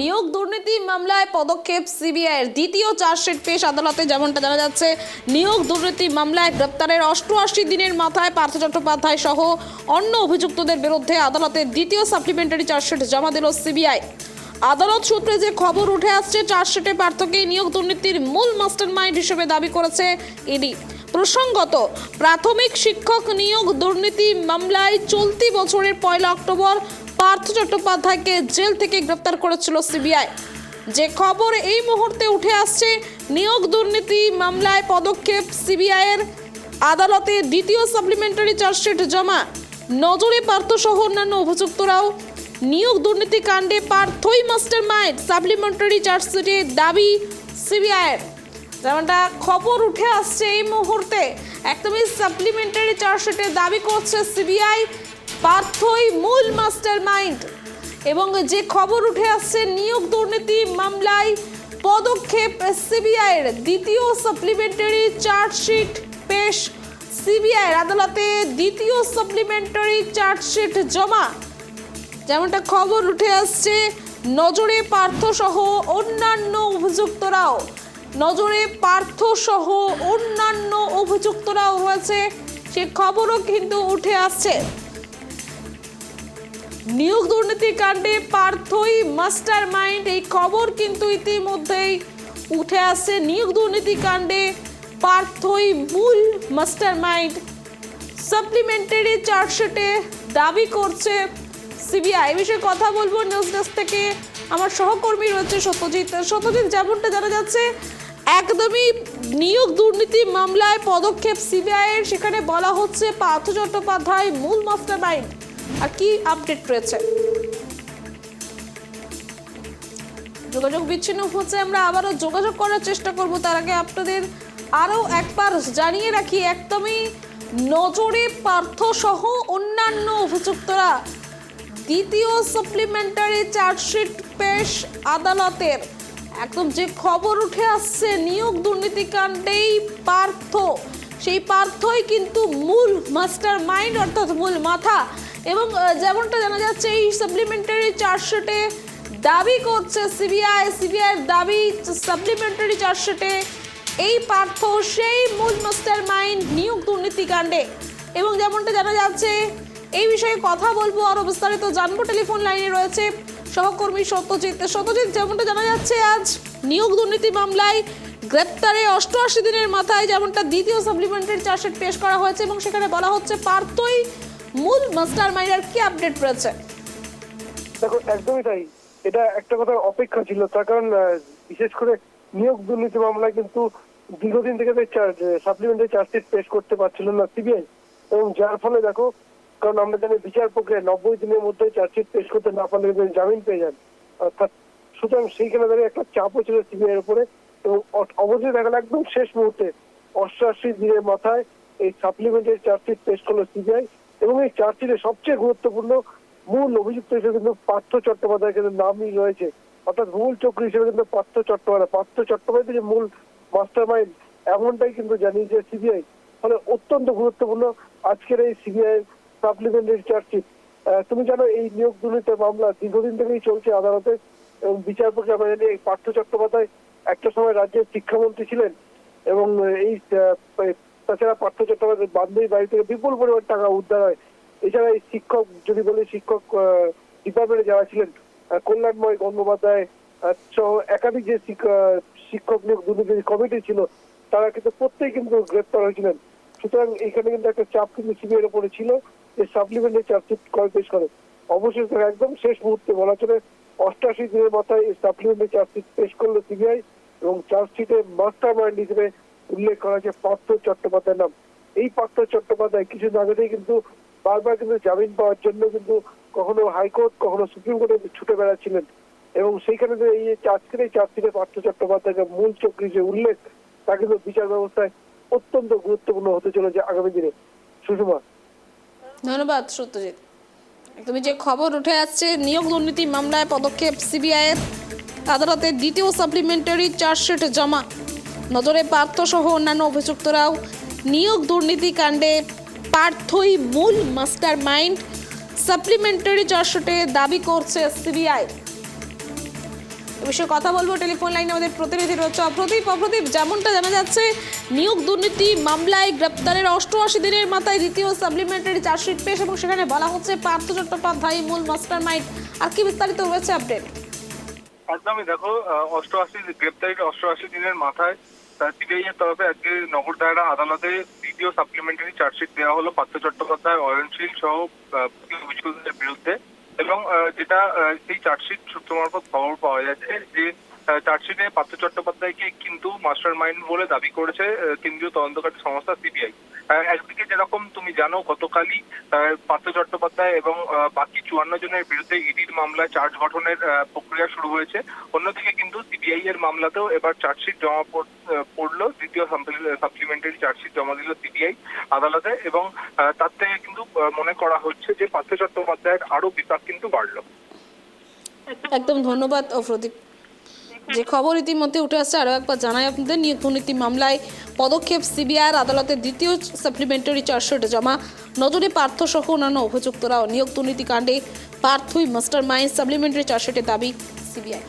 নিয়োগ দুর্নীতি মামলায় পদক্ষেপ সিবিআইয়ের দ্বিতীয় চার্জশিট পেশ আদালতে। যেমনটা জানা যাচ্ছে, নিয়োগ দুর্নীতি মামলায় গ্রেপ্তারের 88 দিনের মাথায় পার্থ চট্টোপাধ্যায় সহ অন্য অভিযুক্তদের বিরুদ্ধে আদালতের দ্বিতীয় সাপ্লিমেন্টারি চার্জশিট জমা দিল সিবিআই। আদালত সূত্রে যে খবর উঠে আসছে, চার্জশিটে পার্থকে নিয়োগ দুর্নীতির মূল মাস্টারমাইন্ড হিসেবে দাবি করেছে ইডি। প্রসঙ্গত, প্রাথমিক শিক্ষক নিয়োগ দুর্নীতি মামলায় চলতি বছরের 1 অক্টোবর পার্থ চট্টোপাধ্যায়কে জেল থেকে গ্রেপ্তার করেছিল সিবিআই। যে খবর এই মুহূর্তে উঠে আসছে, নিয়োগ দুর্নীতি মামলায় পদক্ষেপ সিবিআইয়ের, আদালতে দ্বিতীয় সাপ্লিমেন্টারি চার্জশিট জমা। নজরে পার্থ সহ অন্যান্য অভিযুক্তরাও। নিয়োগ দুর্নীতি কাণ্ডে পার্থই মাস্টারমাইন্ড, সাপ্লিমেন্টারি চার্জশিটে দাবি সিবিআইয়ের। যেমনটা খবর উঠে আসছে এই মুহূর্তে, একদমই সাপ্লিমেন্টারি চার্জশিটে দাবি করছে সিবিআই পার্থই মূল মাস্টারমাইন্ড। এবং যে খবর উঠে আসছে, নিয়োগ দুর্নীতি মামলায় পদক্ষেপ সিবিআইয়ের, দ্বিতীয় সাপ্লিমেন্টারি চার্জশিট পেশ সিবিআইয়ের, আদালতে দ্বিতীয় সাপ্লিমেন্টারি চার্জশিট জমা। যেমনটা খবর উঠে আসছে, নজরে পার্থ সহ অন্যান্য অভিযুক্তরাও, নজরে পার্থ সহ অন্যান্য অভিযুক্তরাও রয়েছে, সে খবরও কিন্তু উঠে আসছে। নিয়োগ দুর্নীতি কাণ্ডে পার্থই মাস্টারমাইন্ড, এই খবর কিন্তু ইতিমধ্যেই উঠে আসছে। নিয়োগ দুর্নীতি কাণ্ডে পার্থই মূল মাস্টারমাইন্ড, সাপ্লিমেন্টারি চার্জশিটে দাবি করছে সিবিআই। এই বিষয়ে কথা বলবো নিউজ ডেস্ক থেকে, আমার সহকর্মী রয়েছে সত্যজিৎ। সত্যজিৎ, যেমনটা জানা যাচ্ছে, একদমই নিয়োগ দুর্নীতি মামলায় পদক্ষেপ সিবিআইয়ের, সেখানে বলা হচ্ছে পার্থ চট্টোপাধ্যায় মূল মাস্টারমাইন্ড। আর কি আপডেট রয়েছে? যোগাযোগ বিচ্ছিন্ন হচ্ছে, আমরা আবারও যোগাযোগ করার চেষ্টা করব। তার আগে আপনাদের আরও একবার জানিয়ে রাখি, একদমই নজরে পার্থ সহ অন্যান্য অভিযুক্তরা, দ্বিতীয় সাপ্লিমেন্টারি চার্জশিট পেশ আদালতের। একদম যে খবর উঠে আসছে, নিয়োগ দুর্নীতি কাণ্ডেই পার্থ, সেই পার্থই কিন্তু মূল মাস্টারমাইন্ড, অর্থাৎ মূল মাথা। এবং যেমনটা জানা যাচ্ছে, এই সাপ্লিমেন্টারি চার্জশিটে দাবি করছে সিবিআইয়ের দাবি, সাপ্লিমেন্টারি চার্জশিটে এই পার্থ সেই মূল মাস্টারমাইন্ড নিয়োগ দুর্নীতি কাণ্ডে। এবং যেমনটা জানা যাচ্ছে, এই বিষয়ে কথা বলবো, আরও বিস্তারিত জানবো। টেলিফোন লাইনে রয়েছে সহকর্মী সত্যজিৎ। সত্যজিৎ, যেমনটা জানা যাচ্ছে, আজ নিয়োগ দুর্নীতি মামলায় গ্রেপ্তারে 88 দিনের মাথায় যেমনটা দ্বিতীয় সাপ্লিমেন্টারি চার্জশিট পেশ করা হয়েছে, এবং সেখানে বলা হচ্ছে পার্থই মূল মাস্টারমাইন্ড। আর কি আপডেট রয়েছে? দেখো, একদমই তাই। এটা একটা কথা অপেক্ষা ছিল, তার কারণ বিশেষ করে নিয়োগ দুর্নীতি মামলায় কিন্তু দীর্ঘদিন থেকে সাপ্লিমেন্টারি চার্জশিট পেশ করতে পারছিল না সিবিআই, এবং যার ফলে দেখো, কারণ আমরা জানি বিচার প্রক্রিয়া 90 দিনের মধ্যে চার্জশিট পেশ করতে না পারলে জামিন পেয়ে যান, অর্থাৎ সুতরাং সেইখানে দাঁড়িয়ে একটা চাপও ছিল সিবিআই এর উপরে। এবং অবশ্যই দেখা গেল একদম শেষ মুহূর্তে 88 দিনের মাথায় এই সাপ্লিমেন্টারি চার্জশিট পেশ করলো সিবিআই। এবং এই চার্জশিটে সবচেয়ে গুরুত্বপূর্ণ মূল অভিযুক্ত হিসেবে কিন্তু পার্থ চট্টোপাধ্যায় কিন্তু নামই রয়েছে, অর্থাৎ মূল চক্রী হিসেবে কিন্তু পার্থ চট্টোপাধ্যায় যে মূল মাস্টারমাইন্ড, এমনটাই কিন্তু জানিয়েছে সিবিআই। ফলে অত্যন্ত গুরুত্বপূর্ণ আজকের এই সিবিআই সাপ্লিমেন্টারি চার্জশিট। তুমি জানো, এই নিয়োগ দুর্নীতির মামলা দীর্ঘদিন থেকেই চলছে আদালতে, এবং বিচার প্রক্রিয়া আমরা জানি এই পার্থ চট্টোপাধ্যায় একটা সময় রাজ্যের শিক্ষামন্ত্রী ছিলেন, এবং এই তাছাড়া পার্থ চট্টোপাধ্যায় বান্ধবী বাড়ি থেকে বিপুল পরিমাণ টাকা উদ্ধার হয়। এছাড়া এই শিক্ষক, যদি বলি শিক্ষক ডিপার্টমেন্টে যারা ছিলেন, কল্যাণময় গঙ্গোপাধ্যায় সহ একাধিক যে শিক্ষক নিয়োগ দুর্নীতি কমিটি ছিল, তারা কিন্তু প্রত্যেকে কিন্তু গ্রেপ্তার হয়েছিলেন। সুতরাং এখানে কিন্তু একটা চাপ কিন্তু সিবিআইয়ের উপরে ছিল যে সাপ্লিমেন্টারি চার্জশিট পেশ করে। অবশেষে একদম শেষ মুহূর্তে বলা চলে 88 দিনের মাথায় এই সাপ্লিমেন্টারি চার্জশিট পেশ করলো সিবিআই, এবং চার্জশিটে মাস্টারমাইন্ড হিসেবে উল্লেখ করা হয়েছে পার্থ চট্টোপাধ্যায়ের নাম। এই পার্থ চট্টোপাধ্যায় কিছুদিন আগে থেকে কিন্তু বারবার কিন্তু জামিন পাওয়ার জন্য কিন্তু কখনো হাইকোর্ট, কখনো সুপ্রিম কোর্টে ছুটে বেড়াচ্ছিলেন, এবং সেইখানে যে এই আজকের এই চার্জশিটে পার্থ চট্টোপাধ্যায়কে মূল চক্রী যে উল্লেখ, তা কিন্তু বিচার ব্যবস্থায় অত্যন্ত গুরুত্বপূর্ণ হতে চলেছে আগামী দিনে। সুষমা, ধন্যবাদ সত্যজিৎ। একদমই যে খবর উঠে আসছে, নিয়োগ দুর্নীতি মামলায় পদক্ষেপ সিবিআইয়ের, আদালতের দ্বিতীয় সাপ্লিমেন্টারি চার্জশিট জমা। নজরে পার্থ সহ অন্যান্য অভিযুক্তরাও। নিয়োগ দুর্নীতি কাণ্ডে পার্থই মূল মাস্টারমাইন্ড, সাপ্লিমেন্টারি চার্জশিটে দাবি করছে সিবিআই। বিষয়ে কথা বলবো। টেলিফোন লাইনে আমাদের প্রতিনিধি রয়েছে অপ্রদীপ। যেমনটা জানা যাচ্ছে, নিয়োগ দুর্নীতি মামলায় গ্রেপ্তারের 88 দিনের মাথায় দ্বিতীয় সাপ্লিমেন্টারি চার্জশিট পেশ এবং সেখানে বলা হচ্ছে পার্থ চট্টোপাধ্যায় মূল মাস্টার মাইন্ড। আর কি বিস্তারিত রয়েছে আপডেট? একদমই দেখো, 88 দিনের মাথায় সিবিআই এর তরফে আজকে নগর দায়রা আদালতে দ্বিতীয় সাপ্লিমেন্টারি চার্জশিট দেওয়া হলো পার্থ চট্টোপাধ্যায়, অয়নশীল সহ অভিযুক্তদের বিরুদ্ধে। এবং যেটা সেই চার্জশিট সূত্র মারফত খবর পাওয়া যাচ্ছে যে চার্জশিটে পার্থ চট্টোপাধ্যায়কে কিন্তু মাস্টার মাইন্ড বলে দাবি করেছে কেন্দ্রীয় তদন্তকারী সংস্থা সিবিআই। একদিকে যেরকম তুমি জানো, গতকালই পার্থ চট্টোপাধ্যায় এবং বাকি 54 জনের বিরুদ্ধে ইডির মামলায় চার্জ গঠনের প্রক্রিয়া শুরু হয়েছে। অন্যদিকে কিন্তু সিবিআই এর মামলাতেও এবার চার্জশিট জমা পড়লো, দ্বিতীয় সাপ্লিমেন্টারি চার্জশিট জমা দিল সিবিআই আদালতে। এবং তার থেকে কিন্তু মনে করা হচ্ছে যে পার্থ চট্টোপাধ্যায়ের আরো বিপাক কিন্তু বাড়লো। একদম ধন্যবাদ অপ্রদীপ। যে খবর ইতিমধ্যে উঠে আসছে আরও একবার জানাই আপনাদের, নিয়োগ দুর্নীতি মামলায় পদক্ষেপ সিবিআইয়ের, আদালতের দ্বিতীয় সাপ্লিমেন্টারি চার্জশিট জমা। নজরে পার্থ সহ অন্যান্য অভিযুক্তরাও। নিয়োগ দুর্নীতি কাণ্ডে পার্থই মাস্টার মাইন্ড, সাপ্লিমেন্টারি চার্জশিটের দাবি সিবিআই।